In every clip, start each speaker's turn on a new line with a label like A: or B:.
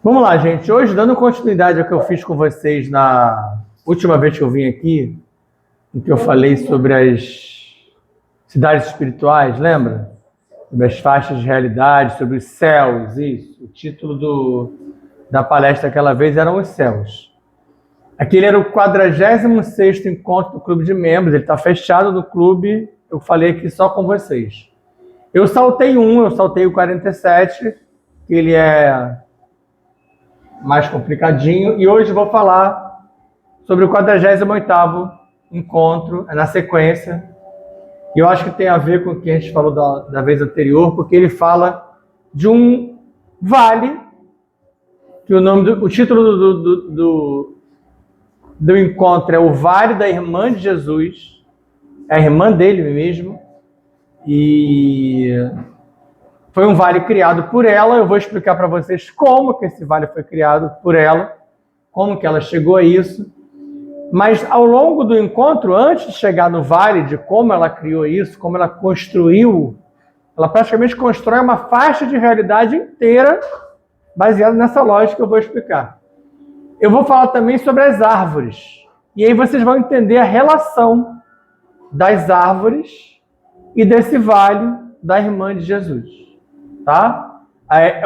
A: Vamos lá, gente. Hoje, dando continuidade ao que eu fiz com vocês na última vez que eu vim aqui, em que eu falei sobre as cidades espirituais, lembra? Sobre as faixas de realidade, sobre os céus, isso. O título da palestra aquela vez eram os céus. Aquele era o 46º encontro do clube de membros, ele está fechado no clube, eu falei aqui só com vocês. Eu saltei o 47, que ele é mais complicadinho, e hoje vou falar sobre o 48º encontro, na sequência, e eu acho que tem a ver com o que a gente falou da vez anterior, porque ele fala de um vale, que o título do encontro é o Vale da Irmã de Jesus, é a irmã dele mesmo, e foi um vale criado por ela. Eu vou explicar para vocês como que esse vale foi criado por ela, como que ela chegou a isso. Mas ao longo do encontro, antes de chegar no vale, de como ela criou isso, como ela construiu, ela praticamente constrói uma faixa de realidade inteira baseada nessa lógica que eu vou explicar. Eu vou falar também sobre as árvores. E aí vocês vão entender a relação das árvores e desse vale da irmã de Jesus. Tá?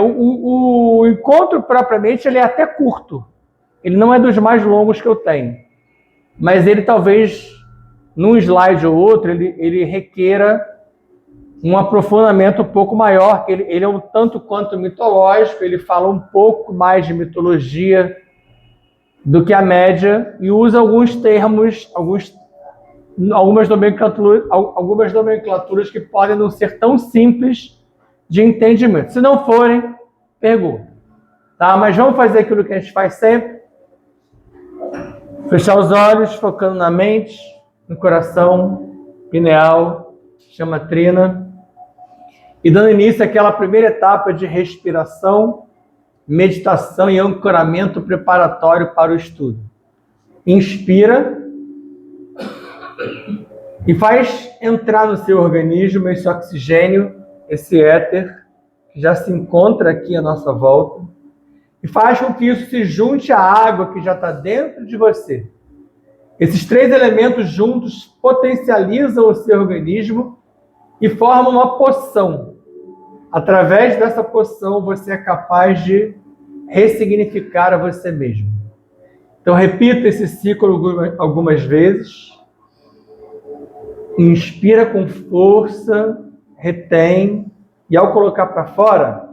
A: O encontro propriamente ele é até curto. Ele não é dos mais longos que eu tenho. Mas ele talvez, num slide ou outro, ele requeira um aprofundamento um pouco maior. Ele é um tanto quanto mitológico, ele fala um pouco mais de mitologia do que a média e usa alguns termos, algumas nomenclaturas que podem não ser tão simples de entendimento. Se não forem, pergunta. Tá? Mas vamos fazer aquilo que a gente faz sempre. Fechar os olhos, focando na mente, no coração, pineal, chama trina. E dando início àquela primeira etapa de respiração, meditação e ancoramento preparatório para o estudo. Inspira e faz entrar no seu organismo esse oxigênio, esse éter, que já se encontra aqui à nossa volta, e faz com que isso se junte à água que já está dentro de você. Esses três elementos juntos potencializam o seu organismo e formam uma poção. Através dessa poção, você é capaz de ressignificar a você mesmo. Então, repita esse ciclo algumas vezes. Inspira com força, retém, e ao colocar para fora,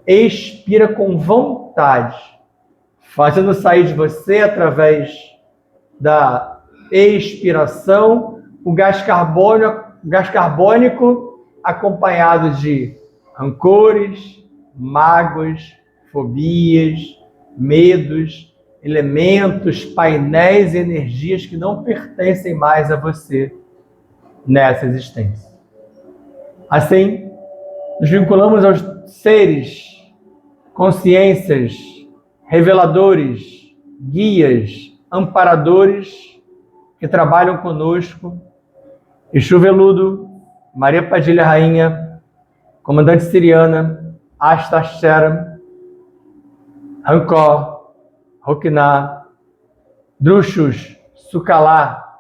A: expira com vontade, fazendo sair de você, através da expiração, o gás carbônico acompanhado de rancores, mágoas, fobias, medos, elementos, painéis e energias que não pertencem mais a você nessa existência. Assim, nos vinculamos aos seres, consciências, reveladores, guias, amparadores que trabalham conosco. Exu Veludo, Maria Padilha Rainha, Comandante Siriana, Asta Sharam, Rancor, Roquiná, Druxus, Sucalá,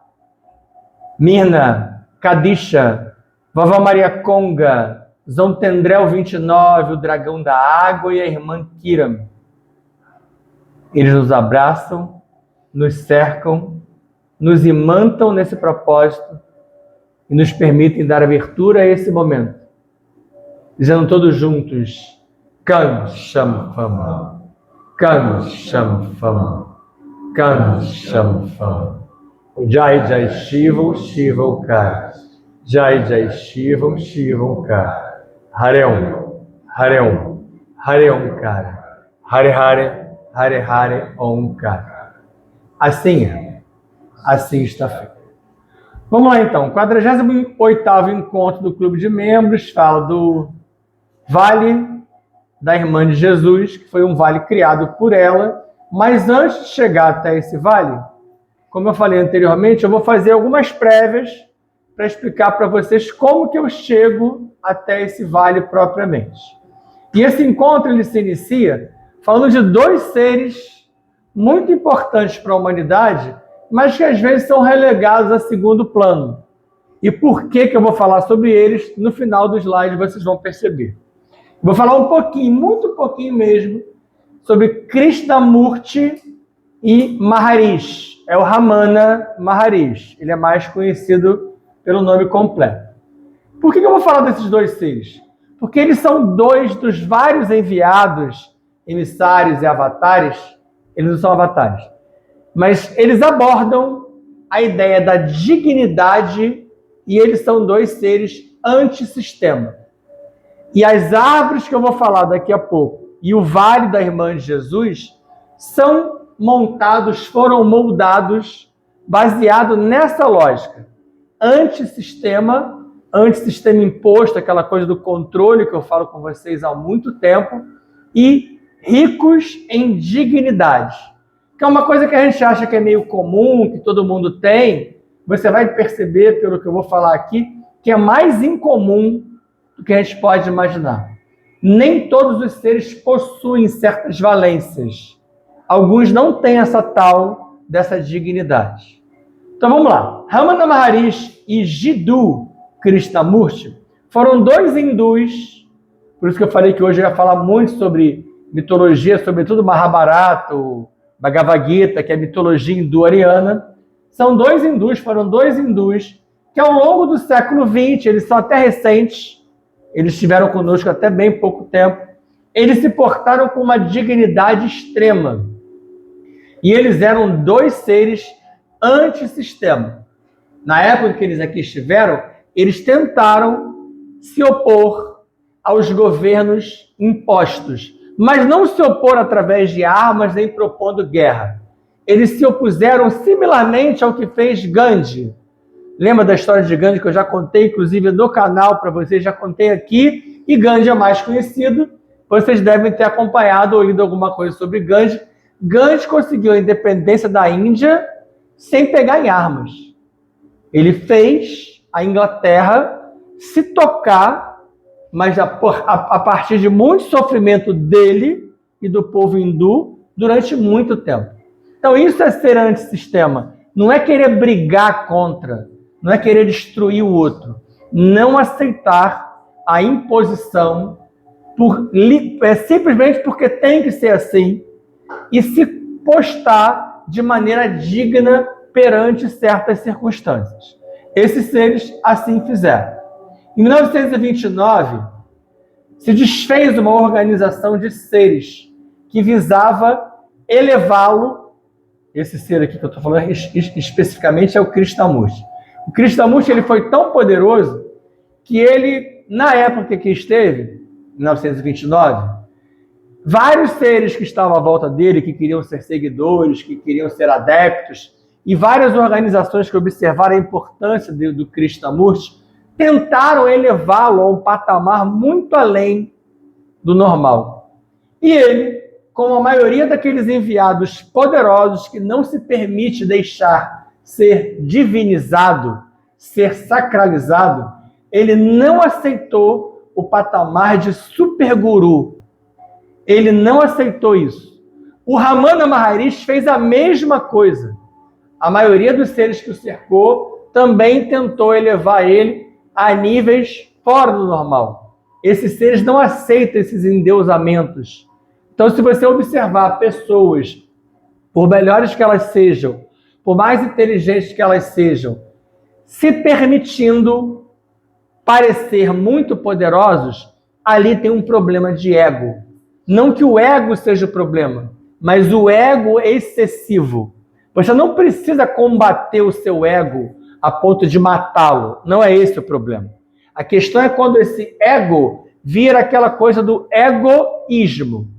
A: Mirna, Kadisha, Vovó Maria Conga, Zontendrel 29, o dragão da água, e a irmã Kiram. Eles nos abraçam, nos cercam, nos imantam nesse propósito e nos permitem dar abertura a esse momento, dizendo todos juntos: Kan Sham Fam, Kan Sham Fam, Kan Sham Fam. Jai Jai Shivam, Shivam Kar. Jai Jai Shivam, Shivam Kar. Hare-Om, Hare-Om, Hare-Om Kar. Hare-Hare, Hare-Hare Om-Kar. Assim está feito. Vamos lá então. 48º encontro do Clube de Membros fala do Vale da Irmã de Jesus, que foi um vale criado por ela. Mas antes de chegar até esse vale, como eu falei anteriormente, eu vou fazer algumas prévias para explicar para vocês como que eu chego até esse vale propriamente. E esse encontro ele se inicia falando de dois seres muito importantes para a humanidade, mas que às vezes são relegados a segundo plano. E por que eu vou falar sobre eles? No final do slide vocês vão perceber. Vou falar um pouquinho, muito pouquinho mesmo, sobre Krishnamurti e Maharishi. É o Ramana Maharishi. Ele é mais conhecido pelo nome completo. Por que eu vou falar desses dois seres? Porque eles são dois dos vários enviados, emissários e avatares. Eles não são avatares. Mas eles abordam a ideia da dignidade e eles são dois seres antissistema. E as árvores que eu vou falar daqui a pouco e o Vale da Irmã de Jesus foram moldados baseado nessa lógica. Antissistema imposto, aquela coisa do controle que eu falo com vocês há muito tempo, e ricos em dignidade. Que é uma coisa que a gente acha que é meio comum, que todo mundo tem. Você vai perceber, pelo que eu vou falar aqui, que é mais incomum do que a gente pode imaginar. Nem todos os seres possuem certas valências. Alguns não têm dessa dignidade. Então vamos lá. Ramana Maharishi e Jiddu Krishnamurti foram dois hindus, por isso que eu falei que hoje eu ia falar muito sobre mitologia, sobretudo Mahabharata, Bhagavad Gita, que é mitologia hindu-ariana. Foram dois hindus que ao longo do século XX, eles são até recentes, eles estiveram conosco até bem pouco tempo, eles se portaram com uma dignidade extrema. E eles eram dois seres antissistema. Na época que eles aqui estiveram, eles tentaram se opor aos governos impostos, mas não se opor através de armas nem propondo guerra. Eles se opuseram similarmente ao que fez Gandhi. Lembra da história de Gandhi que eu já contei, inclusive no canal para vocês, já contei aqui, e Gandhi é mais conhecido. Vocês devem ter acompanhado ou lido alguma coisa sobre Gandhi. Gandhi conseguiu a independência da Índia sem pegar em armas. Ele fez a Inglaterra se tocar, mas a partir de muito sofrimento dele e do povo hindu durante muito tempo. Então isso é ser antissistema. Não é querer brigar contra, não é querer destruir o outro. Não aceitar a imposição simplesmente porque tem que ser assim e se postar de maneira digna perante certas circunstâncias. Esses seres assim fizeram. Em 1929, se desfez uma organização de seres que visava elevá-lo. Esse ser aqui que eu estou falando especificamente é o Krishnamurti. O Krishnamurti ele foi tão poderoso que ele, na época que esteve, em 1929, vários seres que estavam à volta dele, que queriam ser seguidores, que queriam ser adeptos, e várias organizações que observaram a importância do Krishnamurti, tentaram elevá-lo a um patamar muito além do normal. E ele, como a maioria daqueles enviados poderosos que não se permite deixar ser divinizado, ser sacralizado, ele não aceitou o patamar de superguru. Ele não aceitou isso. O Ramana Maharishi fez a mesma coisa. A maioria dos seres que o cercou também tentou elevar ele a níveis fora do normal. Esses seres não aceitam esses endeusamentos. Então, se você observar pessoas, por melhores que elas sejam, por mais inteligentes que elas sejam, se permitindo parecer muito poderosos, ali tem um problema de ego. Não que o ego seja o problema, mas o ego excessivo. Você não precisa combater o seu ego a ponto de matá-lo. Não é esse o problema. A questão é quando esse ego vira aquela coisa do egoísmo.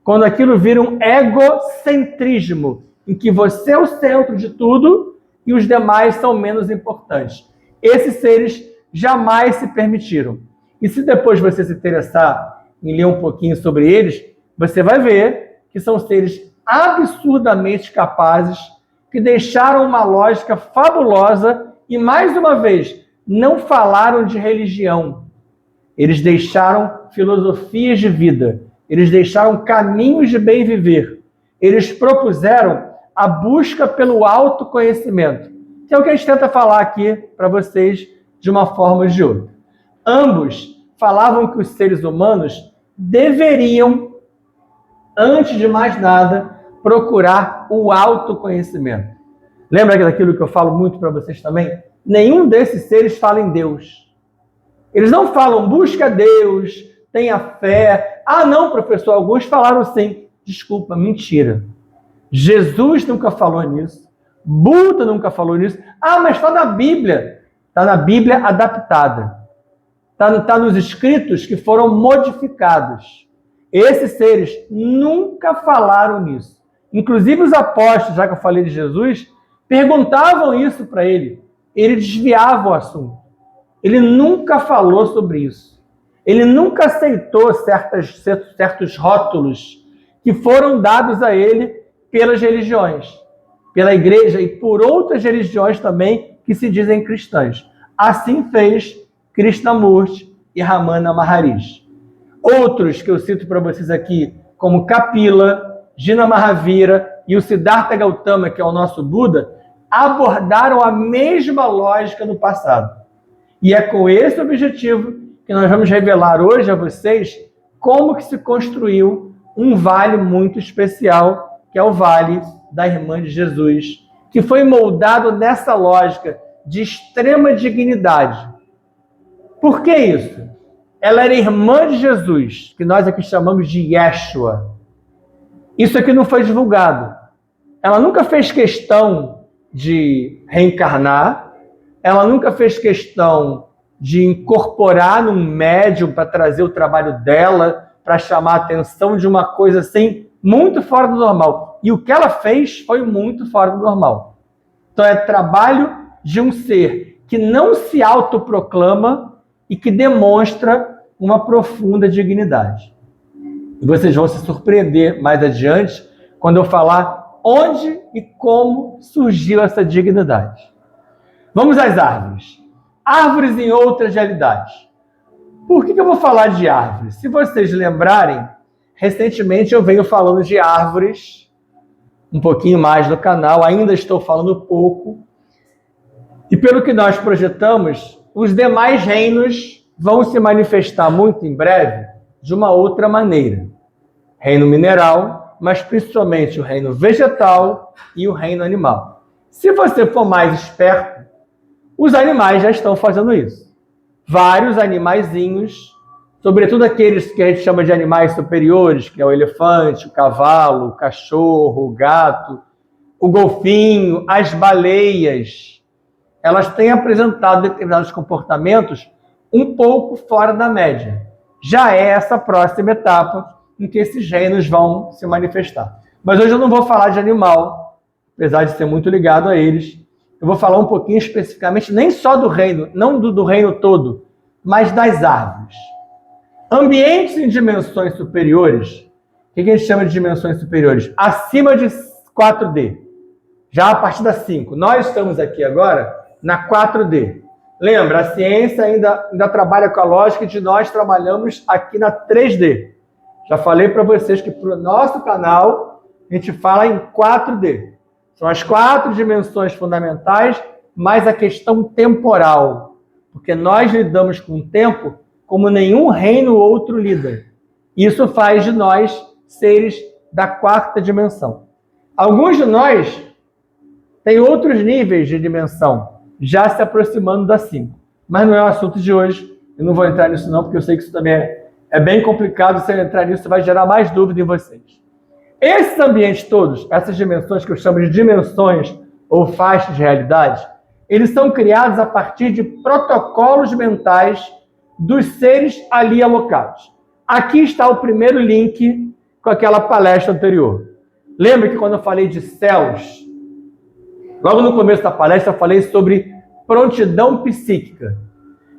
A: Quando aquilo vira um egocentrismo, em que você é o centro de tudo e os demais são menos importantes. Esses seres jamais se permitiram. E se depois você se interessar em ler um pouquinho sobre eles, você vai ver que são seres absurdamente capazes, que deixaram uma lógica fabulosa e, mais uma vez, não falaram de religião. eles deixaram filosofias de vida, eles deixaram caminhos de bem viver, eles propuseram a busca pelo autoconhecimento, que é o que a gente tenta falar aqui para vocês de uma forma ou de outra. Ambos falavam que os seres humanos deveriam, antes de mais nada, procurar o autoconhecimento. Lembra daquilo que eu falo muito para vocês também? Nenhum desses seres fala em Deus. Eles não falam, busca Deus, tenha fé. Ah, não, professor, alguns falaram sim. Desculpa, mentira. Jesus nunca falou nisso. Buda nunca falou nisso. Ah, mas está na Bíblia. Está na Bíblia adaptada. Está nos escritos que foram modificados. Esses seres nunca falaram nisso. Inclusive os apóstolos, já que eu falei de Jesus, perguntavam isso para ele. Ele desviava o assunto. Ele nunca falou sobre isso. Ele nunca aceitou certos rótulos que foram dados a ele pelas religiões, pela igreja e por outras religiões também que se dizem cristãs. Assim fez Krishnamurti e Ramana Maharishi. Outros que eu cito para vocês aqui, como Kapila, Jina Mahavira e o Siddhartha Gautama, que é o nosso Buda, abordaram a mesma lógica no passado. E é com esse objetivo que nós vamos revelar hoje a vocês como que se construiu um vale muito especial, que é o Vale da Irmã de Jesus, que foi moldado nessa lógica de extrema dignidade. Por que isso? Ela era irmã de Jesus, que nós aqui chamamos de Yeshua. Isso aqui não foi divulgado. Ela nunca fez questão de reencarnar, ela nunca fez questão de incorporar num médium para trazer o trabalho dela, para chamar a atenção de uma coisa assim, muito fora do normal. E o que ela fez foi muito fora do normal. Então é trabalho de um ser que não se autoproclama e que demonstra uma profunda dignidade. E vocês vão se surpreender mais adiante quando eu falar onde e como surgiu essa dignidade. Vamos às árvores. Árvores em outras realidades. Por que eu vou falar de árvores? Se vocês lembrarem, recentemente eu venho falando de árvores um pouquinho mais no canal, ainda estou falando pouco. E pelo que nós projetamos, os demais reinos vão se manifestar muito em breve de uma outra maneira. Reino mineral, mas principalmente o reino vegetal e o reino animal. Se você for mais esperto, os animais já estão fazendo isso. Vários animaizinhos, sobretudo aqueles que a gente chama de animais superiores, que é o elefante, o cavalo, o cachorro, o gato, o golfinho, as baleias, elas têm apresentado determinados comportamentos um pouco fora da média. Já é essa próxima etapa em que esses reinos vão se manifestar. Mas hoje eu não vou falar de animal, apesar de ser muito ligado a eles. Eu vou falar um pouquinho especificamente, nem só do reino, não do reino todo, mas das árvores. Ambientes em dimensões superiores, o que a gente chama de dimensões superiores? Acima de 4D, já a partir da 5. Nós estamos aqui agora na 4D. Lembra, a ciência ainda trabalha com a lógica de nós trabalhamos aqui na 3D. Já falei para vocês que para o nosso canal a gente fala em 4D. São as 4 dimensões fundamentais, mais a questão temporal. Porque nós lidamos com o tempo como nenhum reino ou outro lida. Isso faz de nós seres da 4ª dimensão. Alguns de nós têm outros níveis de dimensão, já se aproximando da 5. Mas não é o assunto de hoje. Eu não vou entrar nisso não, porque eu sei que isso também é bem complicado. Se eu entrar nisso, vai gerar mais dúvida em vocês. Esses ambientes todos, essas dimensões que eu chamo de dimensões ou faixas de realidade, eles são criados a partir de protocolos mentais dos seres ali alocados. Aqui está o primeiro link com aquela palestra anterior. Lembra que quando eu falei de céus, logo no começo da palestra eu falei sobre prontidão psíquica.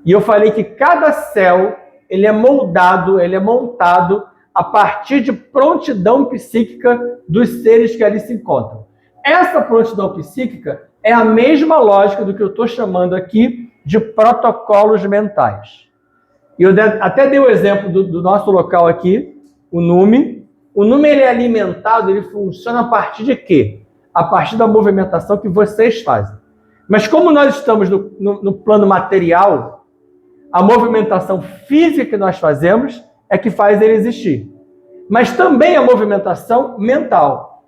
A: E eu falei que cada céu, ele é moldado, ele é montado a partir de prontidão psíquica dos seres que ali se encontram. Essa prontidão psíquica é a mesma lógica do que eu estou chamando aqui de protocolos mentais. E eu até dei o exemplo do nosso local aqui, o Nume. O Nume, ele é alimentado, ele funciona a partir de quê? A partir da movimentação que vocês fazem. Mas como nós estamos no plano material, a movimentação física que nós fazemos é que faz ele existir. Mas também a movimentação mental.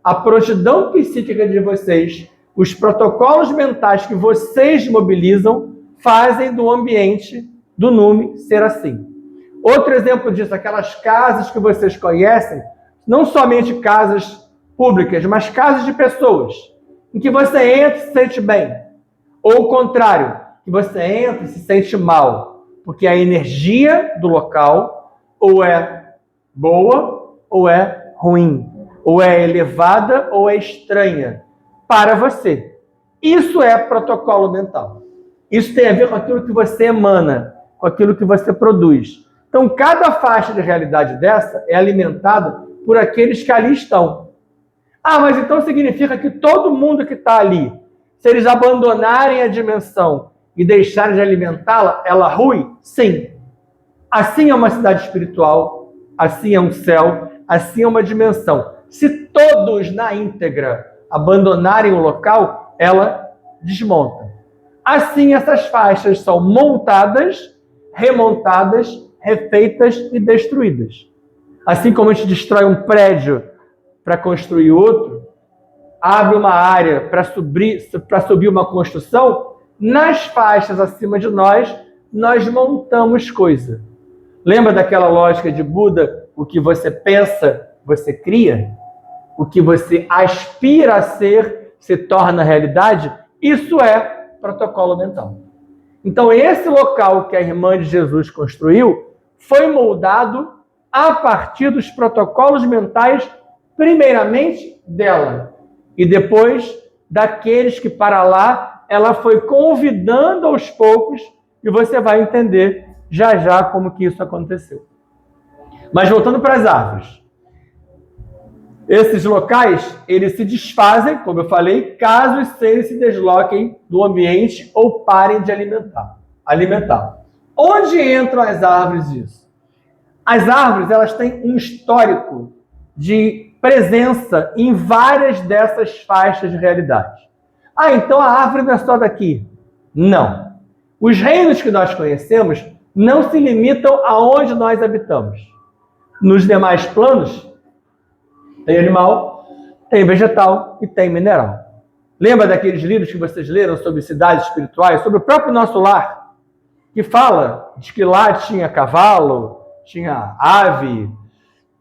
A: A prontidão psíquica de vocês, os protocolos mentais que vocês mobilizam, fazem do ambiente do Nume ser assim. Outro exemplo disso, aquelas casas que vocês conhecem, não somente casas públicas, mas casas de pessoas, em que você entra e se sente bem. Ou o contrário, que você entra e se sente mal, porque a energia do local ou é boa ou é ruim, ou é elevada ou é estranha para você. Isso é protocolo mental. Isso tem a ver com aquilo que você emana, com aquilo que você produz. Então, cada faixa de realidade dessa é alimentada por aqueles que ali estão. Ah, mas então significa que todo mundo que está ali, se eles abandonarem a dimensão e deixarem de alimentá-la, ela rui? Sim. Assim é uma cidade espiritual, assim é um céu, assim é uma dimensão. Se todos na íntegra abandonarem o local, ela desmonta. Assim, essas faixas são montadas, remontadas, refeitas e destruídas. Assim como a gente destrói um prédio para construir outro, abre uma área para subir uma construção, nas faixas acima de nós montamos coisa. Lembra daquela lógica de Buda? O que você pensa, você cria? O que você aspira a ser, se torna realidade? Isso é protocolo mental. Então, esse local que a irmã de Jesus construiu foi moldado a partir dos protocolos mentais, primeiramente dela, e depois daqueles que para lá ela foi convidando aos poucos, e você vai entender já já como que isso aconteceu. Mas voltando para as árvores. Esses locais, eles se desfazem, como eu falei, caso os seres se desloquem do ambiente ou parem de alimentar. Onde entram as árvores disso? As árvores, elas têm um histórico de presença em várias dessas faixas de realidade. Ah, então a árvore não é só daqui. Não. Os reinos que nós conhecemos não se limitam aonde nós habitamos. Nos demais planos, tem animal, tem vegetal e tem mineral. Lembra daqueles livros que vocês leram sobre cidades espirituais, sobre o próprio nosso lar, que fala de que lá tinha cavalo, tinha ave.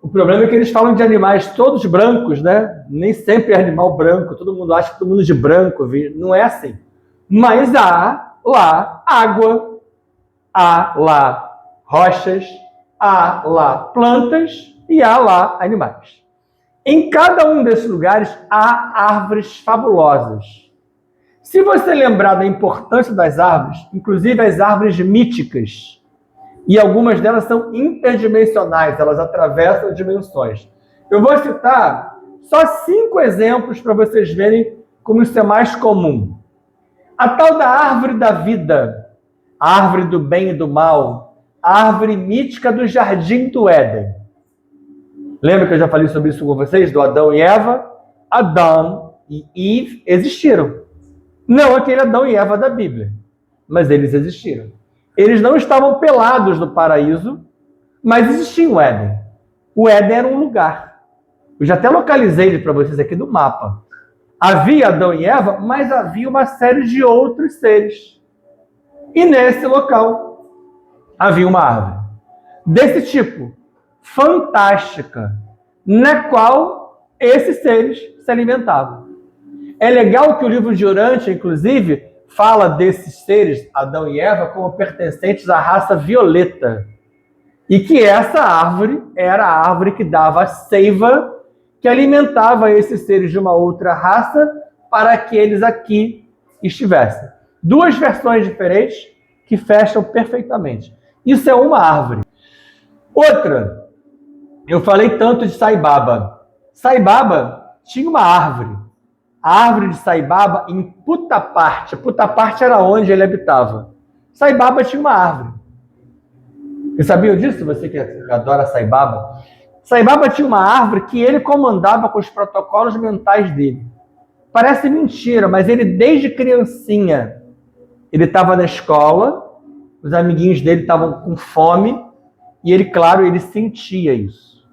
A: O problema é que eles falam de animais todos brancos, né? Nem sempre é animal branco, todo mundo acha que todo mundo de branco, não é assim. Mas há lá água, há lá rochas, há lá plantas e há lá animais. Em cada um desses lugares há árvores fabulosas. Se você lembrar da importância das árvores, inclusive as árvores míticas, e algumas delas são interdimensionais, elas atravessam dimensões. Eu vou citar só 5 exemplos para vocês verem como isso é mais comum. A tal da árvore da vida, a árvore do bem e do mal, a árvore mítica do jardim do Éden. Lembra que eu já falei sobre isso com vocês, do Adão e Eva? Adão e Eve existiram. Não aquele Adão e Eva da Bíblia, mas eles existiram. Eles não estavam pelados no paraíso, mas existia o Éden. O Éden era um lugar. Eu já até localizei ele para vocês aqui no mapa. Havia Adão e Eva, mas havia uma série de outros seres. E nesse local havia uma árvore desse tipo, fantástica, na qual esses seres se alimentavam. É legal que o livro de Urântia, inclusive, fala desses seres, Adão e Eva, como pertencentes à raça violeta. E que essa árvore era a árvore que dava a seiva, que alimentava esses seres de uma outra raça para que eles aqui estivessem. 2 versões diferentes que fecham perfeitamente. Isso é uma árvore. Outra, eu falei tanto de Sai Baba. Sai Baba tinha uma árvore. A árvore de Sai Baba em Puttapart. Puttapart era onde ele habitava. Sai Baba tinha uma árvore. Você sabia disso? Você que adora Sai Baba? Sai Baba tinha uma árvore que ele comandava com os protocolos mentais dele. Parece mentira, mas ele desde criancinha, ele estava na escola, os amiguinhos dele estavam com fome, e ele, claro, ele sentia isso.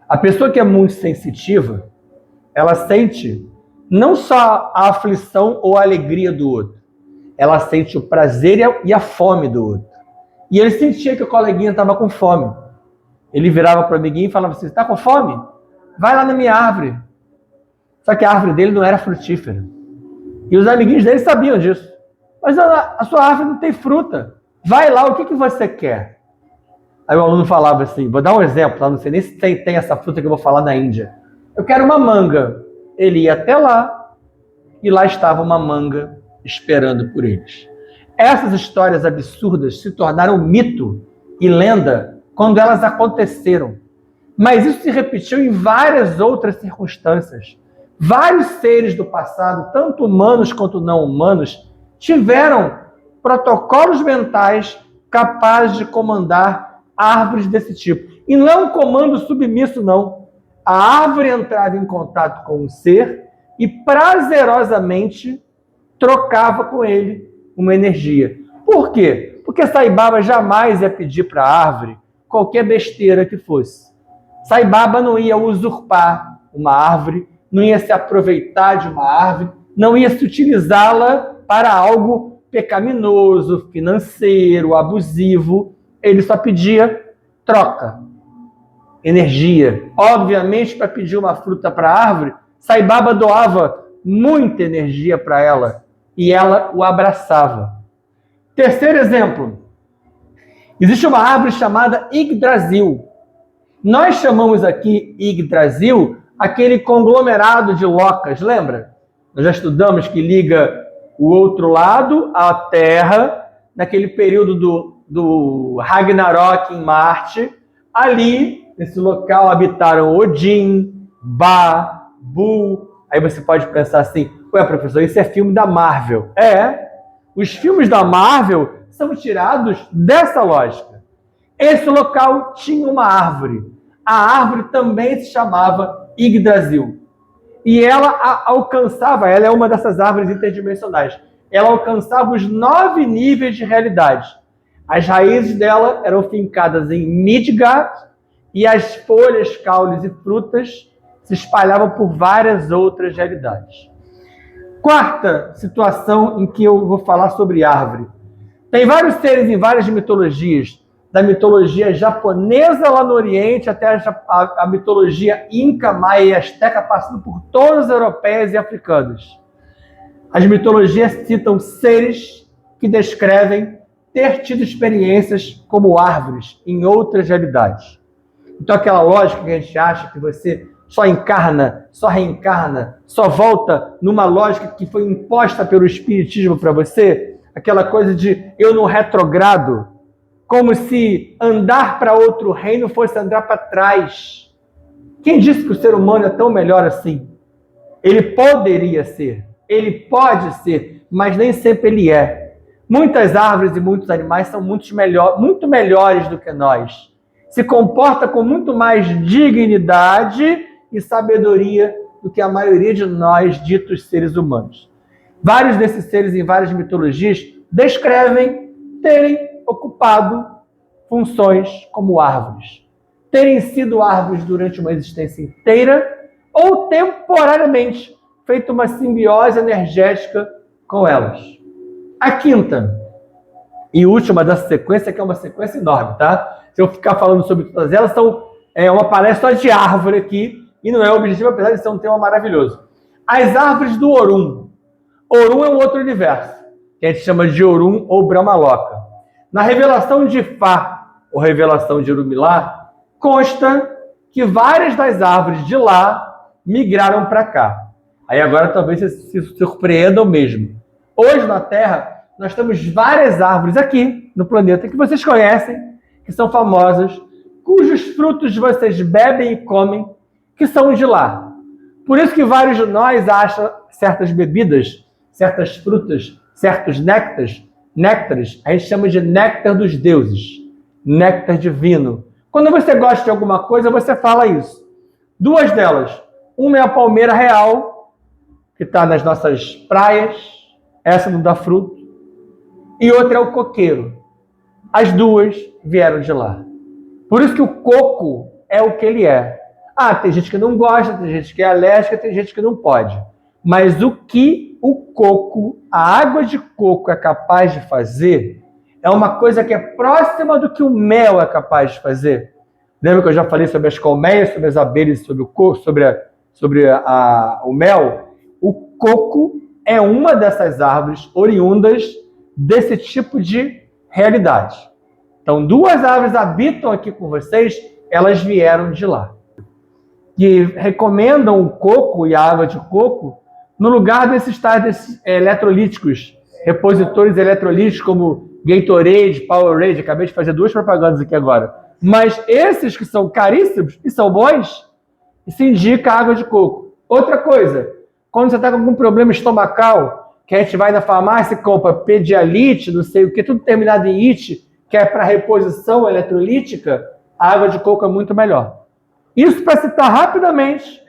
A: A pessoa que é muito sensitiva, ela sente não só a aflição ou a alegria do outro, ela sente o prazer e a fome do outro. E ele sentia que o coleguinha estava com fome. Ele virava para o amiguinho e falava assim: está com fome? Vai lá na minha árvore. Só que a árvore dele não era frutífera. E os amiguinhos dele sabiam disso. Mas a sua árvore não tem fruta. Vai lá, o que você quer? Aí o aluno falava assim, vou dar um exemplo, não sei nem se tem essa fruta que eu vou falar na Índia. Eu quero uma manga. Ele ia até lá, e lá estava uma manga esperando por eles. Essas histórias absurdas se tornaram mito e lenda quando elas aconteceram. Mas isso se repetiu em várias outras circunstâncias. Vários seres do passado, tanto humanos quanto não humanos, tiveram protocolos mentais capazes de comandar árvores desse tipo. E não é um comando submisso, não. A árvore entrava em contato com o ser e prazerosamente trocava com ele uma energia. Por quê? Porque Sai Baba jamais ia pedir para a árvore qualquer besteira que fosse. Sai Baba não ia usurpar uma árvore, não ia se aproveitar de uma árvore, não ia se utilizá-la para algo pecaminoso, financeiro, abusivo. Ele só pedia troca, energia. Obviamente, para pedir uma fruta para a árvore, Sai Baba doava muita energia para ela e ela o abraçava. Terceiro exemplo. Existe uma árvore chamada Yggdrasil. Nós chamamos aqui Yggdrasil aquele conglomerado de locas, lembra? Nós já estudamos que liga o outro lado à Terra, naquele período do Ragnarok em Marte. Ali, nesse local, habitaram Odin, Ba, Bu. Aí você pode pensar assim, ué, professor, isso é filme da Marvel. Os filmes da Marvel são tirados dessa lógica. Esse local tinha uma árvore. A árvore também se chamava Yggdrasil. E ela alcançava, ela é uma dessas árvores interdimensionais, ela alcançava os 9 níveis de realidade. As raízes dela eram fincadas em Midgard e as folhas, caules e frutas se espalhavam por várias outras realidades. Quarta situação em que eu vou falar sobre árvore. Tem vários seres em várias mitologias, da mitologia japonesa lá no Oriente até a mitologia inca, maia e asteca, passando por todas as europeias e africanas. As mitologias citam seres que descrevem ter tido experiências como árvores em outras realidades. Então aquela lógica que a gente acha que você só encarna, só reencarna, só volta numa lógica que foi imposta pelo espiritismo para você, aquela coisa de eu não retrogrado, como se andar para outro reino fosse andar para trás. Quem disse que o ser humano é tão melhor assim? Ele poderia ser, ele pode ser, mas nem sempre ele é. Muitas árvores e muitos animais são muito melhores do que nós. Se comporta com muito mais dignidade e sabedoria do que a maioria de nós, ditos seres humanos. Vários desses seres em várias mitologias descrevem terem ocupado funções como árvores, terem sido árvores durante uma existência inteira ou temporariamente feito uma simbiose energética com elas. A quinta e última dessa sequência, que é uma sequência enorme, tá? Se eu ficar falando sobre todas elas, é uma palestra de árvore aqui, e não é o objetivo, apesar de ser um tema maravilhoso. As árvores do Orum. Orum é um outro universo, que a gente chama de Orum ou Brahmaloka. Na revelação de Ifá, ou revelação de Urumilá, consta que várias das árvores de lá migraram para cá. Aí agora talvez vocês se surpreendam mesmo. Hoje na Terra, nós temos várias árvores aqui no planeta que vocês conhecem, que são famosas, cujos frutos vocês bebem e comem, que são de lá. Por isso que vários de nós acham certas bebidas, certas frutas, certos néctares, a gente chama de néctar dos deuses. néctar divino. Quando você gosta de alguma coisa, você fala isso. Duas delas. Uma é a palmeira real, que está nas nossas praias, essa não dá fruto. E outra é o coqueiro. As duas vieram de lá. Por isso que o coco é o que ele é. Ah, tem gente que não gosta, tem gente que é alérgica, tem gente que não pode. Mas o que o coco, a água de coco é capaz de fazer, é uma coisa que é próxima do que o mel é capaz de fazer. Lembra que eu já falei sobre as colmeias, sobre as abelhas, sobre o coco, sobre o mel? O coco é uma dessas árvores oriundas desse tipo de realidade. Então, duas árvores habitam aqui com vocês, elas vieram de lá. E recomendam o coco e a água de coco no lugar desses tais eletrolíticos, repositores eletrolíticos como Gatorade, Powerade. Acabei de fazer duas propagandas aqui agora. Mas esses que são caríssimos e são bons, se indica água de coco. Outra coisa, quando você está com algum problema estomacal, que a gente vai na farmácia e compra Pedialite, não sei o que, tudo terminado em ite, que é para reposição eletrolítica, a água de coco é muito melhor. Isso para citar rapidamente.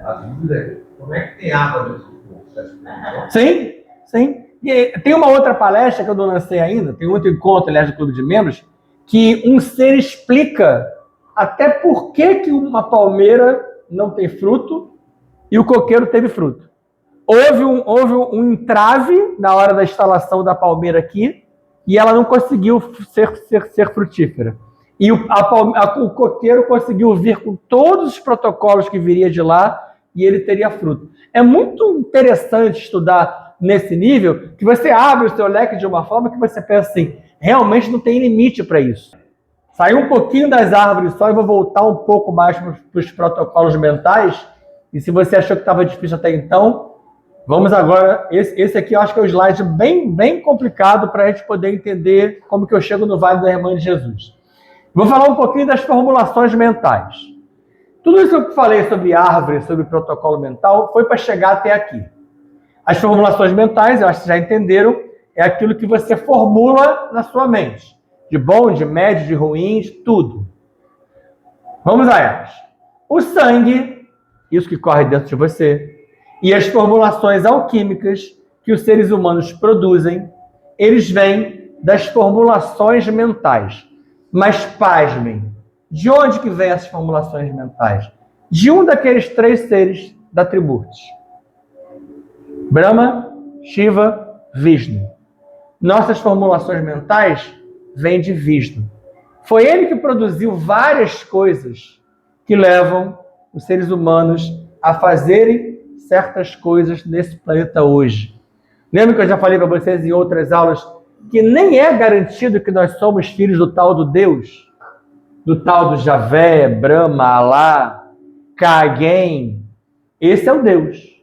B: A dúvida é como é que tem água de coco?
A: Sim, sim. E tem uma outra palestra que eu não lancei ainda, tem outro encontro, aliás, do Clube de Membros, que um ser explica até por que uma palmeira não tem fruto e o coqueiro teve fruto. Houve um entrave na hora da instalação da palmeira aqui e ela não conseguiu ser frutífera. E o coqueiro conseguiu vir com todos os protocolos que viria de lá e ele teria fruto. É muito interessante estudar nesse nível que você abre o seu leque de uma forma que você pensa assim, realmente não tem limite para isso. Saiu um pouquinho das árvores só e vou voltar um pouco mais para os protocolos mentais. E se você achou que estava difícil até então, vamos agora. Esse aqui eu acho que é um slide bem complicado para a gente poder entender como que eu chego no Vale da Irmã de Jesus. Vou falar um pouquinho das formulações mentais. Tudo isso que eu falei sobre árvore, sobre protocolo mental, foi para chegar até aqui. As formulações mentais, eu acho que vocês já entenderam, é aquilo que você formula na sua mente. De bom, de médio, de ruim, de tudo. Vamos a elas. O sangue, isso que corre dentro de você, e as formulações alquímicas que os seres humanos produzem, eles vêm das formulações mentais. Mas, pasmem, de onde que vêm essas formulações mentais? De um daqueles três seres da Tribute. Brahma, Shiva, Vishnu. Nossas formulações mentais vêm de Vishnu. Foi ele que produziu várias coisas que levam os seres humanos a fazerem certas coisas nesse planeta hoje. Lembra que eu já falei para vocês em outras aulas que nem é garantido que nós somos filhos do tal do Deus, do tal do Javé, Brahma, Alá, Kagen. Esse é o Deus.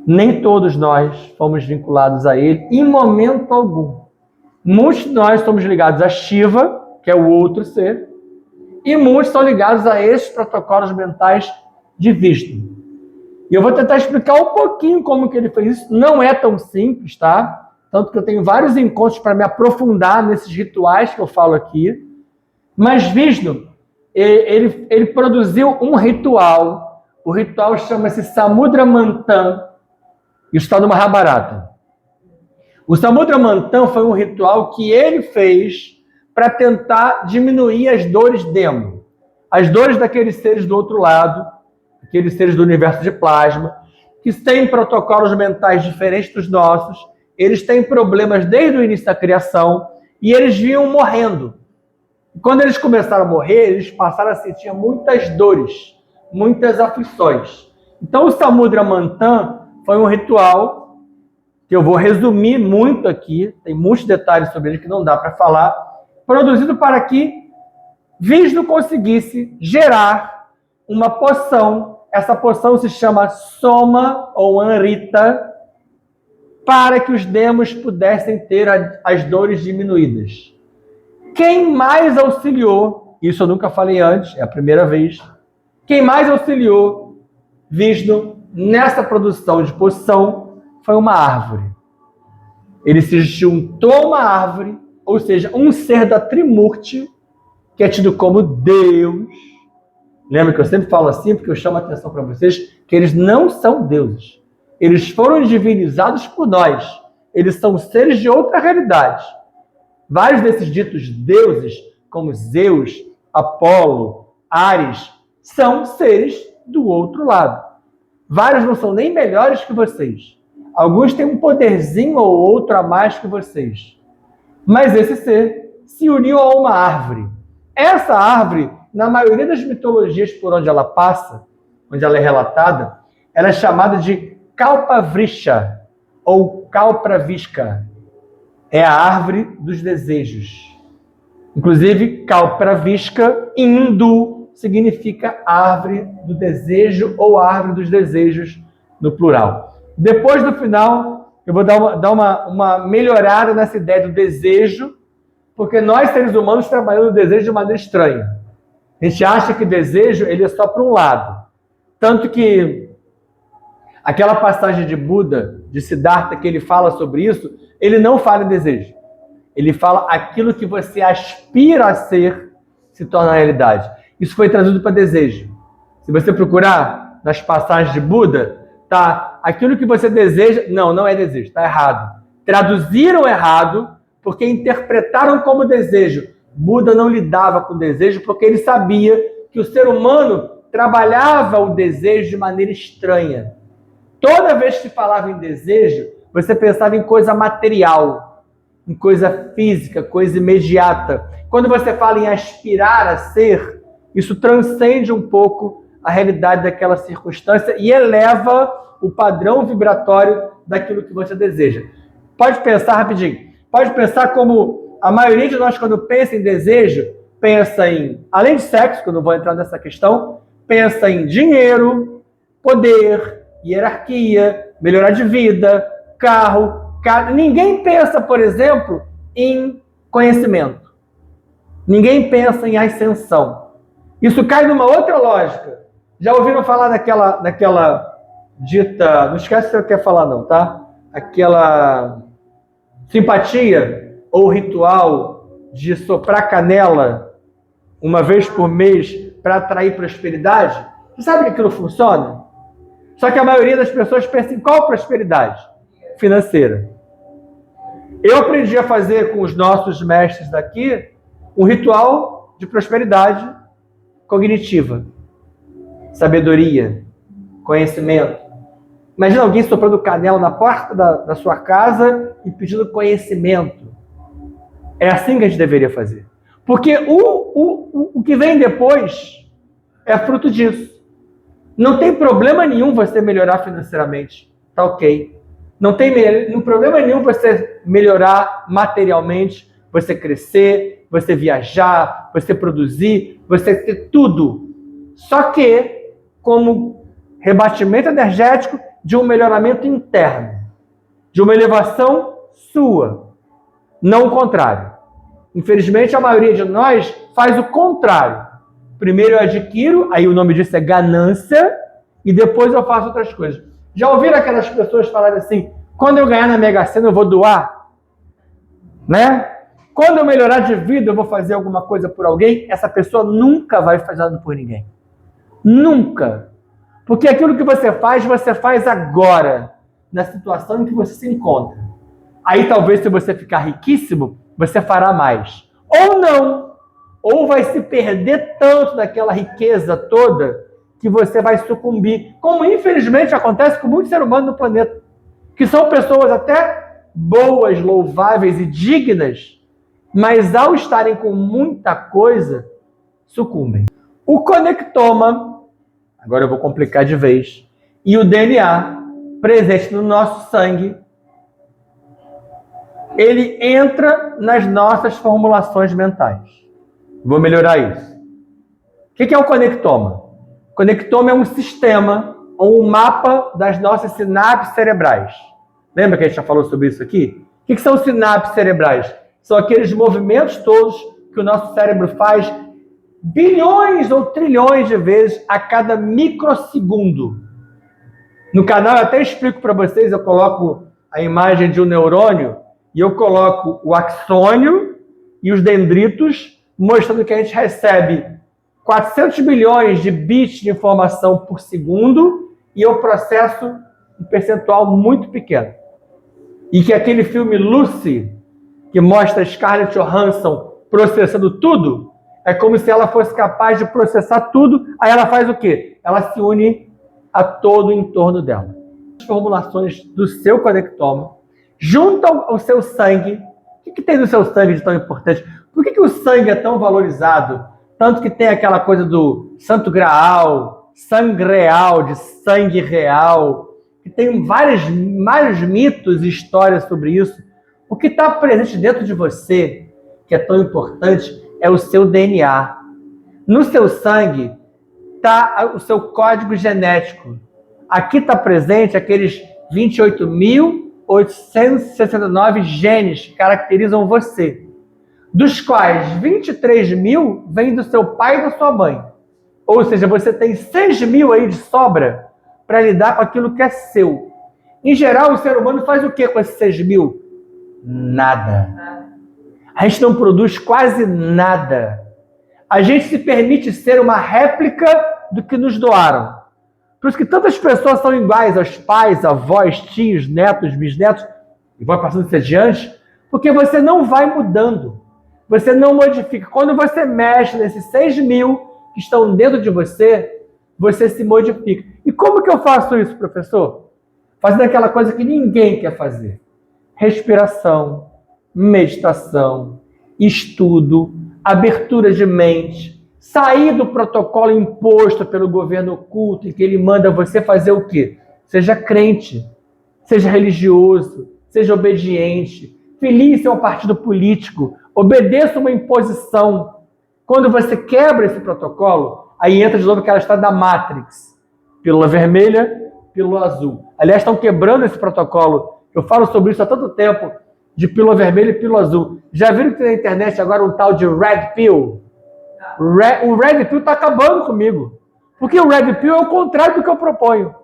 A: Nem todos nós fomos vinculados a ele em momento algum. Muitos de nós somos ligados a Shiva, que é o outro ser, e muitos são ligados a esses protocolos mentais de Vishnu. E eu vou tentar explicar um pouquinho como que ele fez isso. Não é tão simples, tá? Tanto que eu tenho vários encontros para me aprofundar nesses rituais que eu falo aqui. Mas Vishnu, ele produziu um ritual. O ritual chama-se Samudra Manthan. Isso está no Mahabharata. O Samudra Manthan foi um ritual que ele fez para tentar diminuir as dores demo. As dores daqueles seres do outro lado, aqueles seres do universo de plasma, que têm protocolos mentais diferentes dos nossos, eles têm problemas desde o início da criação e eles vinham morrendo. E quando eles começaram a morrer, eles passaram a sentir muitas dores, muitas aflições. Então o Samudra Manthan foi um ritual que eu vou resumir muito aqui, tem muitos detalhes sobre ele que não dá para falar, produzido para que Vishnu conseguisse gerar uma poção. Essa poção se chama Soma ou Amrita, para que os demos pudessem ter as dores diminuídas. Quem mais auxiliou, isso eu nunca falei antes, é a primeira vez, quem mais auxiliou Vishnu nessa produção de poção foi uma árvore. Ele se juntou a uma árvore, ou seja, um ser da Trimurti, que é tido como Deus. Lembra que eu sempre falo assim, porque eu chamo a atenção para vocês, que eles não são deuses. Eles foram divinizados por nós. Eles são seres de outra realidade. Vários desses ditos deuses, como Zeus, Apolo, Ares, são seres do outro lado. Vários não são nem melhores que vocês. Alguns têm um poderzinho ou outro a mais que vocês. Mas esse ser se uniu a uma árvore. Essa árvore, na maioria das mitologias por onde ela passa, onde ela é relatada, ela é chamada de Kalpavriksha ou Kalpravishka. É a árvore dos desejos. Inclusive, Kalpravishka, em hindu, significa árvore do desejo ou árvore dos desejos no plural. Depois, no final, eu vou dar uma melhorada nessa ideia do desejo, porque nós, seres humanos, trabalhamos o desejo de maneira estranha. A gente acha que desejo ele é só para um lado. Tanto que aquela passagem de Buda, de Siddhartha, que ele fala sobre isso, ele não fala em desejo. Ele fala aquilo que você aspira a ser se torna realidade. Isso foi traduzido para desejo. Se você procurar nas passagens de Buda, tá, aquilo que você deseja, não é desejo, está errado. Traduziram errado porque interpretaram como desejo. Buda não lidava com desejo porque ele sabia que o ser humano trabalhava o desejo de maneira estranha. Toda vez que se falava em desejo, você pensava em coisa material, em coisa física, coisa imediata. Quando você fala em aspirar a ser, isso transcende um pouco a realidade daquela circunstância e eleva o padrão vibratório daquilo que você deseja. Pode pensar rapidinho. Pode pensar como a maioria de nós, quando pensa em desejo, pensa em, além de sexo, que eu não vou entrar nessa questão, pensa em dinheiro, poder, hierarquia, melhorar de vida, carro. Ninguém pensa, por exemplo, em conhecimento. Ninguém pensa em ascensão. Isso cai numa outra lógica. Já ouviram falar daquela dita... Não esquece o que eu quero falar não, tá? Aquela simpatia ou ritual de soprar canela uma vez por mês para atrair prosperidade. Você sabe que aquilo funciona? Só que a maioria das pessoas pensa em qual prosperidade? Financeira. Eu aprendi a fazer com os nossos mestres daqui um ritual de prosperidade cognitiva. Sabedoria, conhecimento. Imagina alguém soprando canela na porta da sua casa e pedindo conhecimento. É assim que a gente deveria fazer. Porque o que vem depois é fruto disso. Não tem problema nenhum você melhorar financeiramente. Tá ok. Não tem problema nenhum você melhorar materialmente, você crescer, você viajar, você produzir, você ter tudo. Só que, como rebatimento energético de um melhoramento interno, de uma elevação sua, não o contrário. Infelizmente, a maioria de nós faz o contrário. Primeiro eu adquiro, aí o nome disso é ganância, e depois eu faço outras coisas. Já ouviram aquelas pessoas falarem assim, quando eu ganhar na Mega Sena eu vou doar? Né? Quando eu melhorar de vida eu vou fazer alguma coisa por alguém? Essa pessoa nunca vai fazer nada por ninguém. Nunca. Porque aquilo que você faz agora, na situação em que você se encontra. Aí talvez se você ficar riquíssimo, você fará mais. Ou não. Ou vai se perder tanto daquela riqueza toda que você vai sucumbir. Como infelizmente acontece com muitos seres humanos no planeta. Que são pessoas até boas, louváveis e dignas, mas ao estarem com muita coisa, sucumbem. O conectoma, agora eu vou complicar de vez, e o DNA, presente no nosso sangue, ele entra nas nossas formulações mentais. Vou melhorar isso. O que é o conectoma? O conectoma é um sistema ou um mapa das nossas sinapses cerebrais. Lembra que a gente já falou sobre isso aqui? O que são sinapses cerebrais? São aqueles movimentos todos que o nosso cérebro faz bilhões ou trilhões de vezes a cada microsegundo. No canal eu até explico para vocês, eu coloco a imagem de um neurônio e eu coloco o axônio e os dendritos, mostrando que a gente recebe 400 bilhões de bits de informação por segundo e eu processo um percentual muito pequeno. E que aquele filme Lucy, que mostra Scarlett Johansson processando tudo, é como se ela fosse capaz de processar tudo, aí ela faz o quê? Ela se une a todo o entorno dela. As formulações do seu conectoma juntam ao seu sangue. O que tem no seu sangue de tão importante? Por que o sangue é tão valorizado? Tanto que tem aquela coisa do santo graal, sangue real, de sangue real, que tem vários mitos e histórias sobre isso. O que está presente dentro de você, que é tão importante, é o seu DNA. No seu sangue está o seu código genético. Aqui está presente aqueles 28.869 genes que caracterizam você, dos quais 23 mil vêm do seu pai e da sua mãe. Ou seja, você tem 6 mil aí de sobra para lidar com aquilo que é seu. Em geral, o ser humano faz o que com esses 6 mil? Nada. A gente não produz quase nada. A gente se permite ser uma réplica do que nos doaram. Por isso que tantas pessoas são iguais aos pais, avós, tios, netos, bisnetos, e vai passando isso adiante, porque você não vai mudando. Você não modifica. Quando você mexe nesses 6 mil que estão dentro de você, você se modifica. E como que eu faço isso, professor? Fazendo aquela coisa que ninguém quer fazer. Respiração, meditação, estudo, abertura de mente, sair do protocolo imposto pelo governo oculto em que ele manda você fazer o quê? Seja crente, seja religioso, seja obediente, filie-se a um partido político, obedeça uma imposição. Quando você quebra esse protocolo, aí entra de novo aquela história da Matrix. Pílula vermelha, pílula azul. Aliás, estão quebrando esse protocolo. Eu falo sobre isso há tanto tempo, de pílula vermelha e pílula azul. Já viram que tem na internet agora um tal de Red Pill? O Red Pill está acabando comigo. Porque o Red Pill é o contrário do que eu proponho.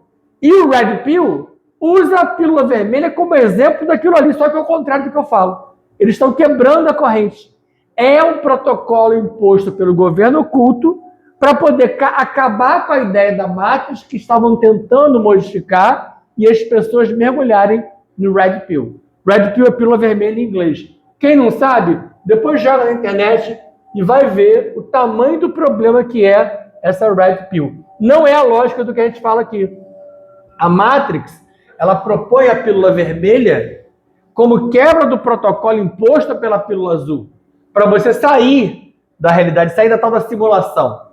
A: E o Red Pill usa a pílula vermelha como exemplo daquilo ali, só que é o contrário do que eu falo. Eles estão quebrando a corrente. É um protocolo imposto pelo governo oculto para poder acabar com a ideia da Matrix que estavam tentando modificar e as pessoas mergulharem no Red Pill. Red Pill é pílula vermelha em inglês. Quem não sabe, depois joga na internet e vai ver o tamanho do problema que é essa Red Pill. Não é a lógica do que a gente fala aqui. A Matrix, ela propõe a pílula vermelha como quebra do protocolo imposto pela pílula azul, para você sair da realidade, sair da tal da simulação.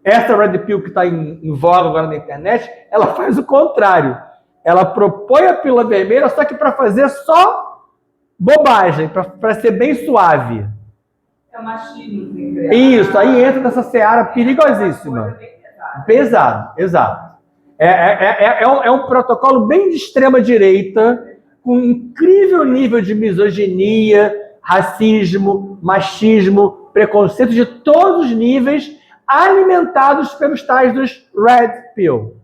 A: Essa Red Pill que está em voga agora na internet, ela faz o contrário. Ela propõe a pílula vermelha, só que para fazer só bobagem, para ser bem suave.
C: É o machismo.
A: Isso, aí entra nessa seara perigosíssima. Pesado, exato. É um protocolo bem de extrema direita, com um incrível nível de misoginia, racismo, machismo, preconceito de todos os níveis, alimentados pelos tais dos Red Pill.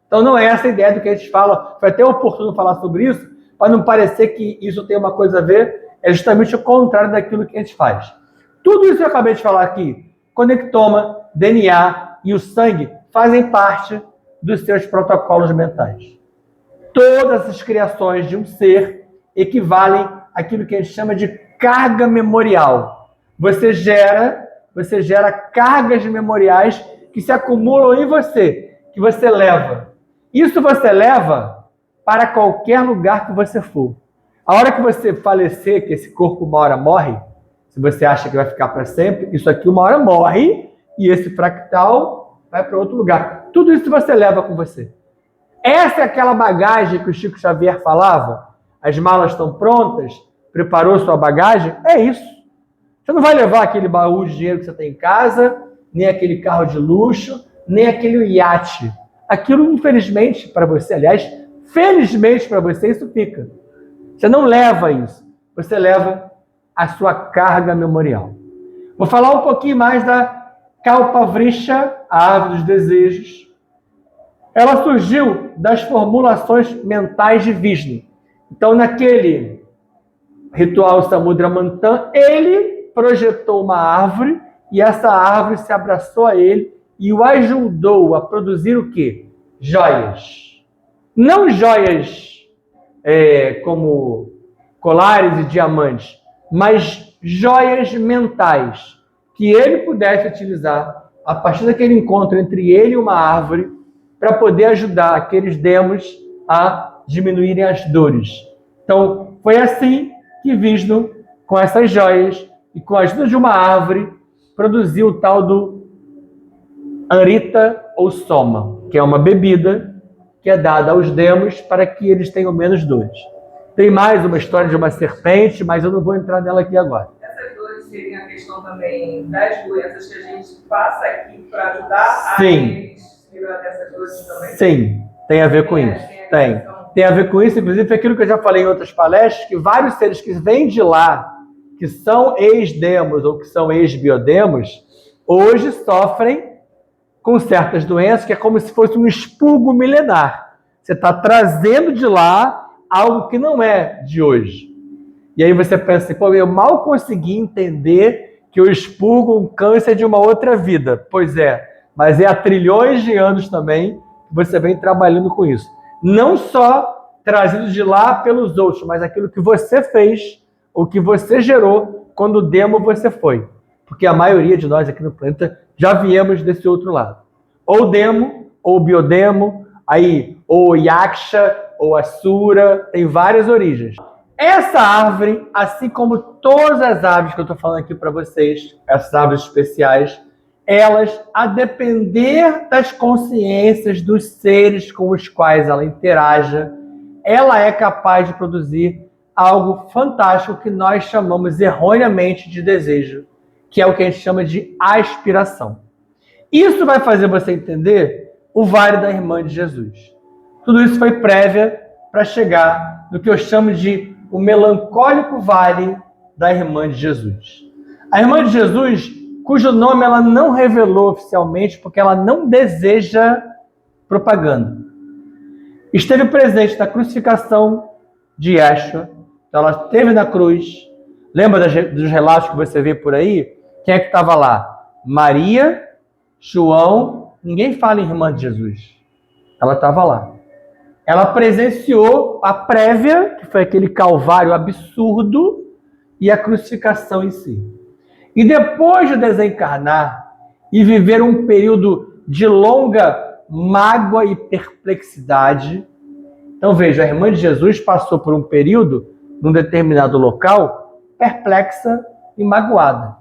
A: Então não é essa a ideia do que a gente fala. Foi até oportuno falar sobre isso, para não parecer que isso tem uma coisa a ver, é justamente o contrário daquilo que a gente faz. Tudo isso que eu acabei de falar aqui, conectoma, DNA e o sangue, fazem parte dos seus protocolos mentais. Todas as criações de um ser equivalem àquilo que a gente chama de carga memorial. Você gera cargas memoriais que se acumulam em você, que você leva. Isso você leva para qualquer lugar que você for. A hora que você falecer, que esse corpo uma hora morre, se você acha que vai ficar para sempre, isso aqui uma hora morre e esse fractal vai para outro lugar. Tudo isso você leva com você. Essa é aquela bagagem que o Chico Xavier falava. As malas estão prontas, preparou sua bagagem, é isso. Você não vai levar aquele baú de dinheiro que você tem em casa, nem aquele carro de luxo, nem aquele iate. Aquilo, infelizmente, para você, aliás, felizmente para você, isso fica. Você não leva isso. Você leva a sua carga memorial. Vou falar um pouquinho mais da Kalpavriksha, a árvore dos desejos. Ela surgiu das formulações mentais de Vishnu. Então, naquele ritual Samudra Manthan, ele projetou uma árvore e essa árvore se abraçou a ele e o ajudou a produzir o quê? Joias. Não joias como colares e diamantes, mas joias mentais que ele pudesse utilizar a partir daquele encontro entre ele e uma árvore para poder ajudar aqueles demos a diminuírem as dores. Então, foi assim que Vishnu, com essas joias e com a ajuda de uma árvore, produziu o tal do Amrita ou Soma, que é uma bebida que é dada aos demos para que eles tenham menos dores. Tem mais uma história de uma serpente, mas eu não vou entrar nela aqui agora.
C: Essas dores seriam a questão também das doenças que a gente passa aqui para ajudar
A: Sim.
C: a eles se livrar dessas dores também?
A: Sim, tem a ver com isso. Tem a ver com isso, inclusive aquilo que eu já falei em outras palestras, que vários seres que vêm de lá, que são ex-demos ou que são ex-biodemos, hoje sofrem com certas doenças, que é como se fosse um expurgo milenar. Você está trazendo de lá algo que não é de hoje. E aí você pensa assim, pô, eu mal consegui entender que eu expurgo um câncer de uma outra vida. Pois é, mas é há trilhões de anos também que você vem trabalhando com isso. Não só trazido de lá pelos outros, mas aquilo que você fez, o que você gerou quando demo você foi. Porque a maioria de nós aqui no planeta já viemos desse outro lado. Ou demo, ou biodemo, aí, ou yaksha, ou asura, tem várias origens. Essa árvore, assim como todas as árvores que eu estou falando aqui para vocês, essas árvores especiais, elas, a depender das consciências dos seres com os quais ela interaja, ela é capaz de produzir algo fantástico que nós chamamos erroneamente de desejo, que é o que a gente chama de aspiração. Isso vai fazer você entender o Vale da Irmã de Jesus. Tudo isso foi prévia para chegar no que eu chamo de o melancólico Vale da Irmã de Jesus. A Irmã de Jesus, cujo nome ela não revelou oficialmente, porque ela não deseja propaganda. Esteve presente na crucificação de Yeshua, então ela esteve na cruz. Lembra dos relatos que você vê por aí? Quem é que estava lá? Maria, João, ninguém fala em Irmã de Jesus. Ela estava lá. Ela presenciou a prévia, que foi aquele calvário absurdo, e a crucificação em si. E depois de desencarnar e viver um período de longa mágoa e perplexidade, então veja, a Irmã de Jesus passou por um período, num determinado local, perplexa e magoada,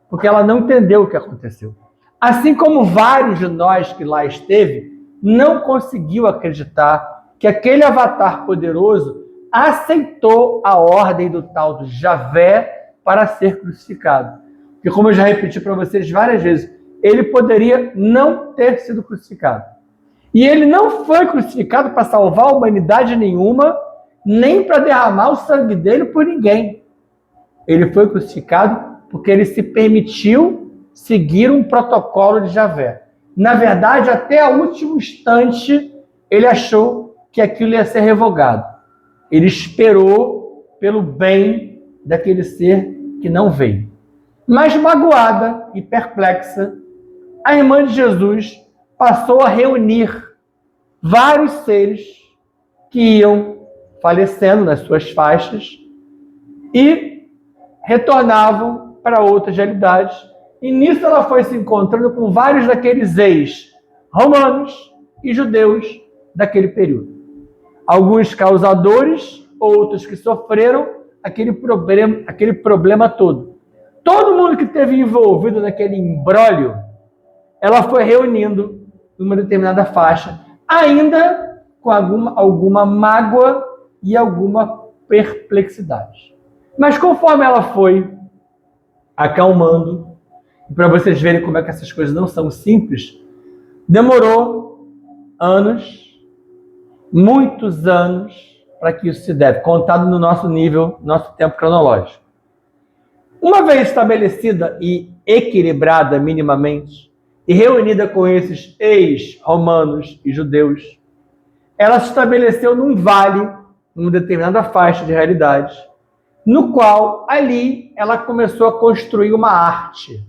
A: porque ela não entendeu o que aconteceu. Assim como vários de nós que lá esteve, não conseguiu acreditar que aquele avatar poderoso aceitou a ordem do tal do Javé para ser crucificado. Porque, como eu já repeti para vocês várias vezes, ele poderia não ter sido crucificado. E ele não foi crucificado para salvar a humanidade nenhuma, nem para derramar o sangue dele por ninguém. Ele foi crucificado porque ele se permitiu seguir um protocolo de Javé. Na verdade, até o último instante, ele achou que aquilo ia ser revogado. Ele esperou pelo bem daquele ser que não veio. Mas magoada e perplexa, a Irmã de Jesus passou a reunir vários seres que iam falecendo nas suas faixas e retornavam para outras realidades. E nisso ela foi se encontrando com vários daqueles ex-romanos e judeus daquele período. Alguns causadores, outros que sofreram aquele problema todo. Todo mundo que esteve envolvido naquele imbróglio, ela foi reunindo numa determinada faixa, ainda com alguma mágoa e alguma perplexidade. Mas conforme ela foi acalmando, para vocês verem como é que essas coisas não são simples, demorou anos, muitos anos, para que isso se deve, contado no nosso nível, nosso tempo cronológico. Uma vez estabelecida e equilibrada minimamente, e reunida com esses ex-romanos e judeus, ela se estabeleceu num vale, numa determinada faixa de realidade, no qual ali ela começou a construir uma arte.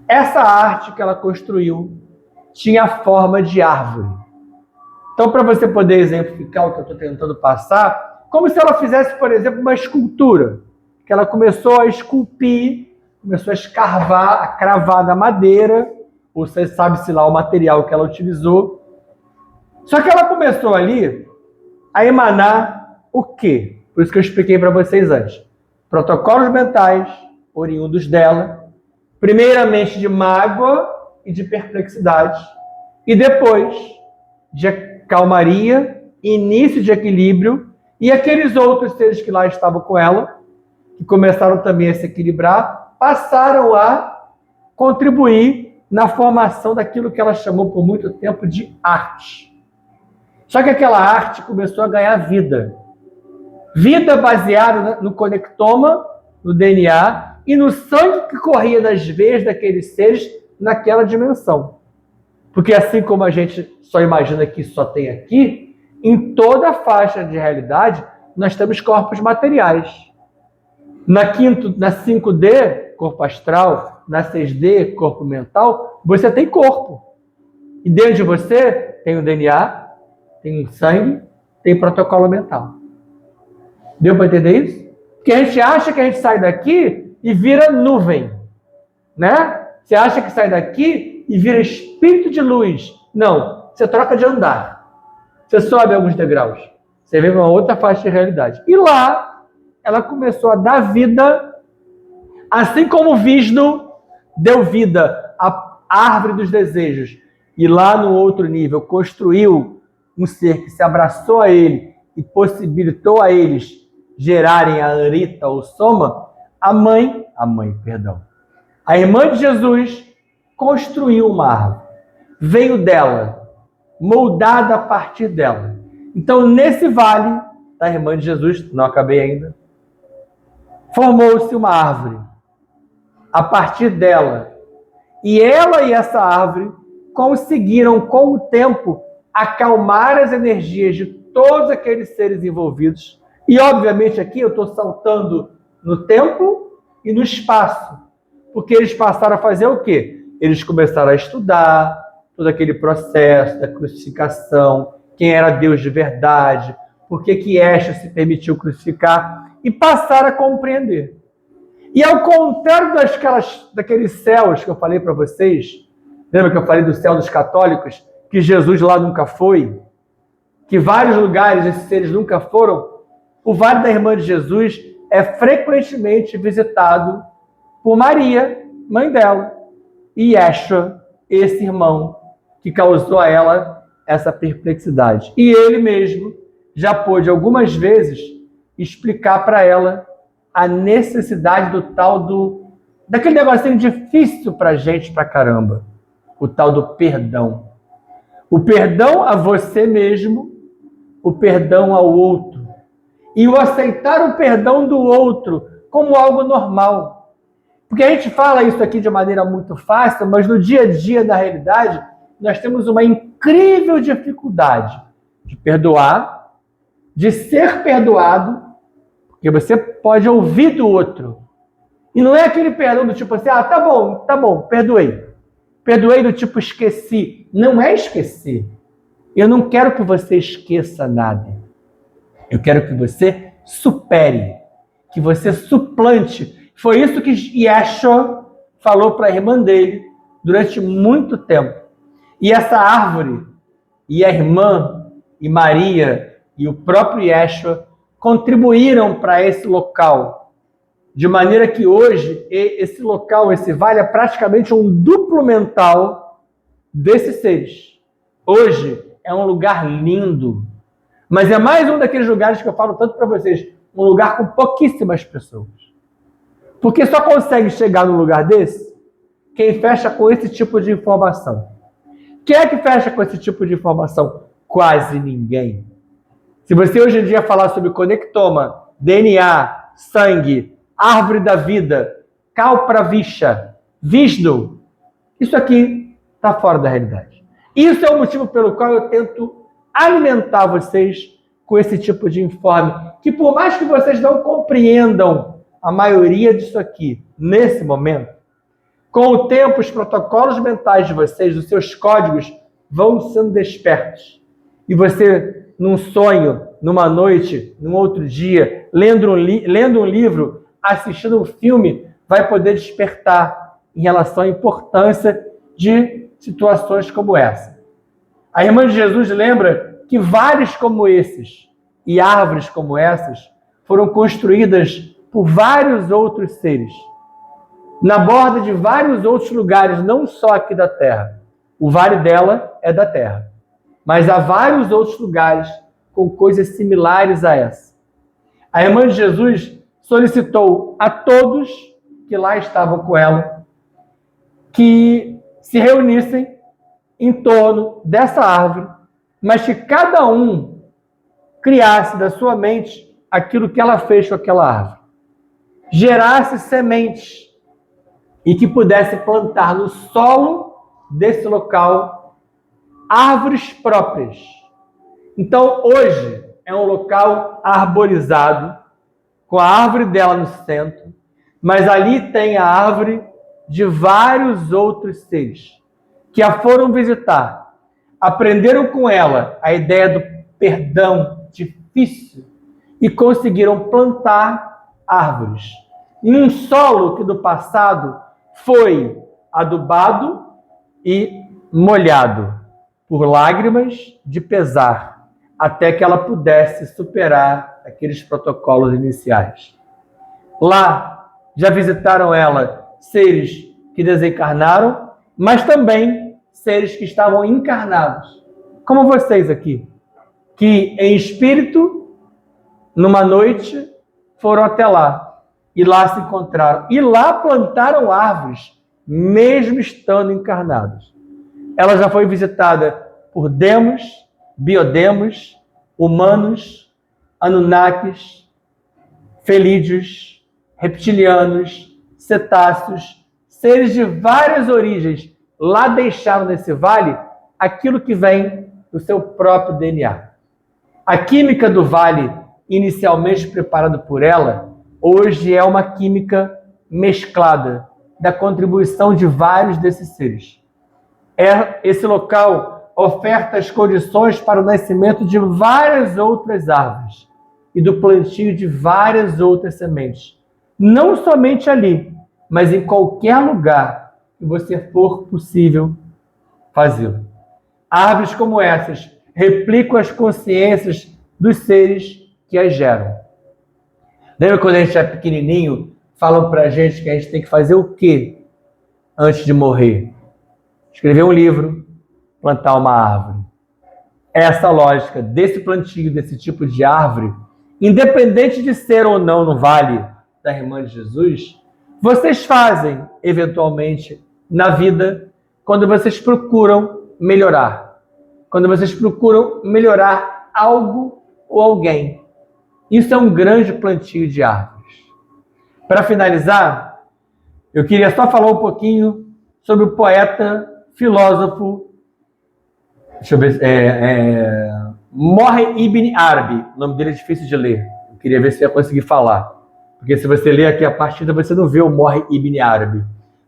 A: Essa arte que ela construiu tinha a forma de árvore. Então, para você poder exemplificar o que eu estou tentando passar, como se ela fizesse, por exemplo, uma escultura, que ela começou a esculpir, começou a escarvar, a cravar na madeira, ou você sabe-se lá o material que ela utilizou. Só que ela começou ali a emanar o quê? Por isso que eu expliquei para vocês antes. Protocolos mentais oriundos dela, primeiramente de mágoa e de perplexidade, e depois de calmaria, início de equilíbrio, e aqueles outros seres que lá estavam com ela, que começaram também a se equilibrar, passaram a contribuir na formação daquilo que ela chamou por muito tempo de arte. Só que aquela arte começou a ganhar vida. Vida baseada no conectoma, no DNA, e no sangue que corria nas veias daqueles seres naquela dimensão. Porque assim como a gente só imagina que só tem aqui, em toda a faixa de realidade, nós temos corpos materiais. Na 5D, corpo astral, na 6D, corpo mental, você tem corpo. E dentro de você tem o DNA, tem o sangue, tem protocolo mental. Deu para entender isso? Porque a gente acha que a gente sai daqui e vira nuvem, né? Você acha que sai daqui e vira espírito de luz. Não, você troca de andar. Você sobe alguns degraus. Você vê uma outra faixa de realidade. E lá, ela começou a dar vida, assim como Vishnu deu vida à árvore dos desejos. E lá no outro nível, construiu um ser que se abraçou a ele e possibilitou a eles gerarem a Amrita ou Soma. A irmã de Jesus construiu uma árvore. Veio dela, moldada a partir dela. Então, nesse vale da irmã de Jesus, não acabei ainda, formou-se uma árvore a partir dela. E ela e essa árvore conseguiram, com o tempo, acalmar as energias de todos aqueles seres envolvidos. E, obviamente, aqui eu estou saltando no tempo e no espaço. Porque eles passaram a fazer o quê? Eles começaram a estudar todo aquele processo da crucificação, quem era Deus de verdade, por que Yeshua se permitiu crucificar, e passaram a compreender. E ao contrário daqueles céus que eu falei para vocês, lembra que eu falei do céu dos católicos, que Jesus lá nunca foi, que vários lugares esses seres nunca foram, o Vale da Irmã de Jesus é frequentemente visitado por Maria, mãe dela, e Yeshua, esse irmão que causou a ela essa perplexidade. E ele mesmo já pôde algumas vezes explicar para ela a necessidade daquele negocinho difícil para a gente pra caramba, o tal do perdão. O perdão a você mesmo, o perdão ao outro. E o aceitar o perdão do outro como algo normal. Porque a gente fala isso aqui de maneira muito fácil, mas no dia a dia, na realidade, nós temos uma incrível dificuldade de perdoar, de ser perdoado, porque você pode ouvir do outro. E não é aquele perdão do tipo assim, tá bom, perdoei. Perdoei do tipo esqueci. Não é esquecer. Eu não quero que você esqueça nada. Eu quero que você supere, que você suplante. Foi isso que Yeshua falou para a irmã dele durante muito tempo. E essa árvore, e a irmã, e Maria, e o próprio Yeshua contribuíram para esse local. De maneira que hoje, esse local, esse vale, é praticamente um duplo mental desses seres. Hoje é um lugar lindo. Mas é mais um daqueles lugares que eu falo tanto para vocês, um lugar com pouquíssimas pessoas. Porque só consegue chegar num lugar desse quem fecha com esse tipo de informação. Quem é que fecha com esse tipo de informação? Quase ninguém. Se você hoje em dia falar sobre conectoma, DNA, sangue, árvore da vida, Kalpravisha, Vishnu, isso aqui está fora da realidade. Isso é o motivo pelo qual eu tento alimentar vocês com esse tipo de informe que por mais que vocês não compreendam a maioria disso aqui, nesse momento, com o tempo, os protocolos mentais de vocês, os seus códigos, vão sendo despertos. E você, num sonho, numa noite, num outro dia, lendo um livro, assistindo um filme, vai poder despertar em relação à importância de situações como essa. A irmã de Jesus lembra que vales como esses e árvores como essas foram construídas por vários outros seres, na borda de vários outros lugares, não só aqui da Terra. O vale dela é da Terra, mas há vários outros lugares com coisas similares a essa. A irmã de Jesus solicitou a todos que lá estavam com ela que se reunissem em torno dessa árvore, mas que cada um criasse da sua mente aquilo que ela fez com aquela árvore. Gerasse sementes e que pudesse plantar no solo desse local árvores próprias. Então, hoje é um local arborizado, com a árvore dela no centro, mas ali tem a árvore de vários outros seres que a foram visitar, aprenderam com ela a ideia do perdão difícil e conseguiram plantar árvores em um solo que no passado foi adubado e molhado por lágrimas de pesar, até que ela pudesse superar aqueles protocolos iniciais. Lá já visitaram ela seres que desencarnaram, mas também seres que estavam encarnados, como vocês aqui, que em espírito, numa noite, foram até lá e lá se encontraram. E lá plantaram árvores, mesmo estando encarnados. Ela já foi visitada por demos, biodemos, humanos, anunnakis, felídeos, reptilianos, cetáceos, seres de várias origens. Lá deixaram nesse vale aquilo que vem do seu próprio DNA. A química do vale, inicialmente preparada por ela, hoje é uma química mesclada da contribuição de vários desses seres. Esse local oferta as condições para o nascimento de várias outras árvores e do plantio de várias outras sementes. Não somente ali, mas em qualquer lugar que você for possível fazê-lo. Árvores como essas replicam as consciências dos seres que as geram. Lembra quando a gente é pequenininho, falam pra gente que a gente tem que fazer o quê antes de morrer? Escrever um livro, plantar uma árvore. Essa lógica desse plantio, desse tipo de árvore, independente de ser ou não no Vale da Irmã de Jesus, vocês fazem, eventualmente, na vida, quando vocês procuram melhorar. Quando vocês procuram melhorar algo ou alguém. Isso é um grande plantio de árvores. Para finalizar, eu queria só falar um pouquinho sobre o poeta, filósofo, Muhyiddin Ibn Arabi. O nome dele é difícil de ler. Eu queria ver se eu ia conseguir falar. Porque se você ler aqui a partida, você não vê o Muhyiddin Ibn Arabi.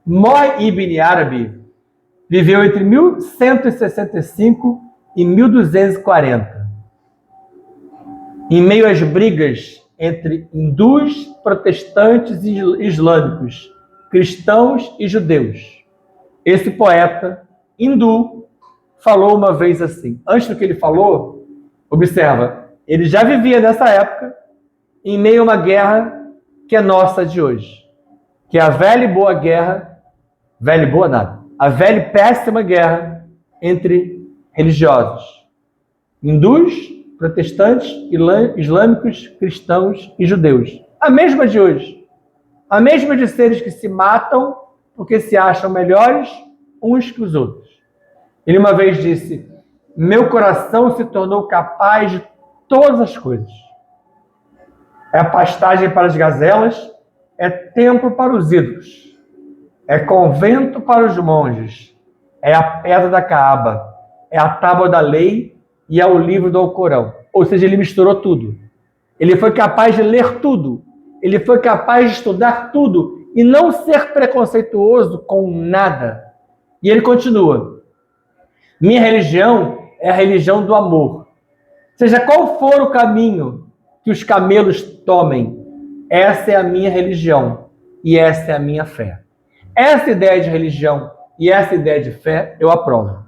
A: Muhyiddin Ibn Arabi viveu entre 1165 e 1240. Em meio às brigas entre hindus, protestantes e islâmicos, cristãos e judeus. Esse poeta hindu falou uma vez assim. Antes do que ele falou, observa, ele já vivia nessa época em meio a uma guerra que é nossa de hoje, que é a velha e boa guerra, velha e boa nada, a velha e péssima guerra entre religiosos, hindus, protestantes, islâmicos, cristãos e judeus. A mesma de hoje. A mesma de seres que se matam porque se acham melhores uns que os outros. Ele uma vez disse: meu coração se tornou capaz de todas as coisas. É a pastagem para as gazelas, é templo para os ídolos, é convento para os monges, é a pedra da Caaba, é a tábua da lei e é o livro do Alcorão. Ou seja, ele misturou tudo. Ele foi capaz de ler tudo. Ele foi capaz de estudar tudo e não ser preconceituoso com nada. E ele continua: minha religião é a religião do amor. Seja qual for o caminho que os camelos tomem, essa é a minha religião e essa é a minha fé. Essa ideia de religião e essa ideia de fé eu aprovo.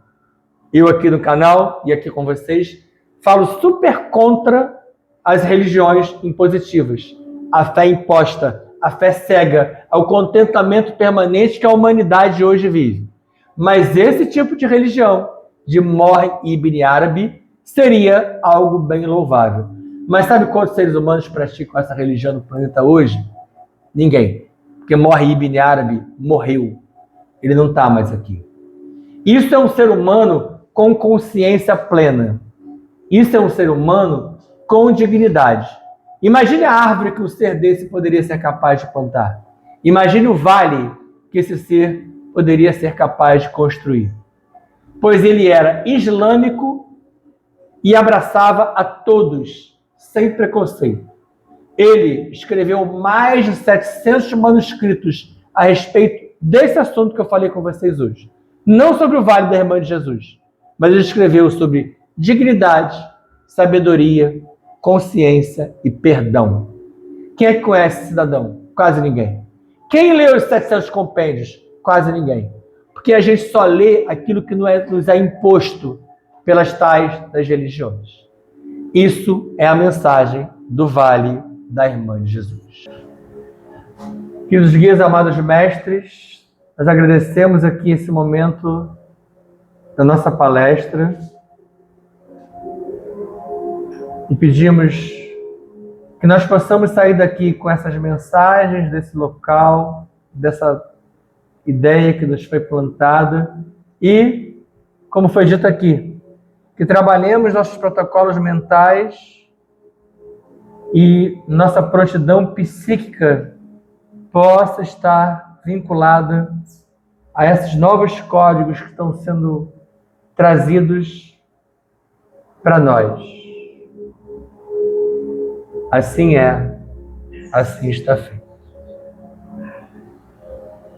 A: Eu aqui no canal e aqui com vocês falo super contra as religiões impositivas, a fé imposta, a fé cega, ao contentamento permanente que a humanidade hoje vive. Mas esse tipo de religião, de Morre Ibn Arabi, seria algo bem louvável. Mas sabe quantos seres humanos praticam essa religião no planeta hoje? Ninguém. Porque Morre Ibn Arabi morreu. Ele não está mais aqui. Isso é um ser humano com consciência plena. Isso é um ser humano com dignidade. Imagine a árvore que um ser desse poderia ser capaz de plantar. Imagine o vale que esse ser poderia ser capaz de construir. Pois ele era islâmico e abraçava a todos, sem preconceito. Ele escreveu mais de 700 manuscritos a respeito desse assunto que eu falei com vocês hoje. Não sobre o Vale da Irmã de Jesus, mas ele escreveu sobre dignidade, sabedoria, consciência e perdão. Quem é que conhece esse cidadão? Quase ninguém. Quem leu os 700 compêndios? Quase ninguém. Porque a gente só lê aquilo que nos é imposto pelas tais das religiões. Isso é a mensagem do Vale da Irmã de Jesus. Queridos guias, amados mestres, nós agradecemos aqui esse momento da nossa palestra e pedimos que nós possamos sair daqui com essas mensagens desse local, dessa ideia que nos foi plantada e, como foi dito aqui, que trabalhemos nossos protocolos mentais e nossa prontidão psíquica possa estar vinculada a esses novos códigos que estão sendo trazidos para nós. Assim é, assim está feito.